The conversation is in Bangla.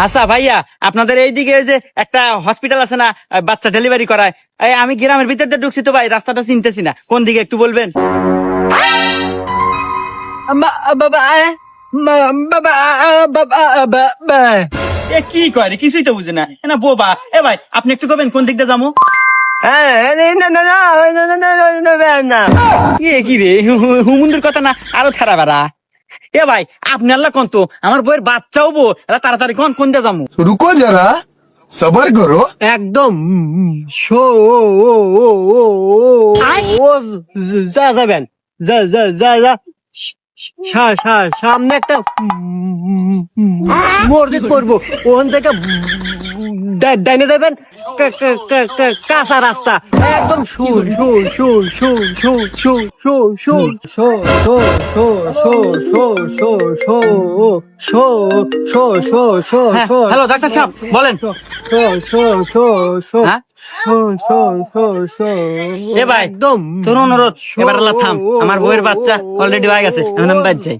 আচ্ছা ভাইয়া, আপনাদের এইদিকে ওই যে একটা হসপিটাল আছে না, বাচ্চা ডেলিভারি করায়? আমি গ্রামের ভিতর দিয়ে ঢুকছি তো ভাই, রাস্তাটা চিনতেছি না, কোন দিকে একটু বলবেন? এ কি করে, কিছুই তো বুঝে না, না বোবা। এ ভাই আপনি একটু কবেন কোন দিক দিয়ে যাবো? কি রে, হুমুন্দির কথা না আরো থারা বাড়া। এ ভাই আপনি আল্লাহ কোন তো, আমার বইয়ের বাচ্চা হবো, তাড়াতাড়ি কোন দিয়ে যাবো? रुको जरा सबर करो। একদম যা যাবেন, যা যা যা যা সামনে একটা মসজিদ পড়বো, ওখান থেকে ডাইনে যাবেন, কাঁচা রাস্তা, একদম সুর সুর সুর সুর সুর সুর সুর সুর সুর হ্যালো ডাক্তার সাহেব, বলেন। হ্যাঁ? এ ভাই একদম তোর অনুরোধ, এবার আল্লাহ থাম, আমার বউয়ের বাচ্চা অলরেডি হয়ে গেছে, এখন আমি বাদ যাই।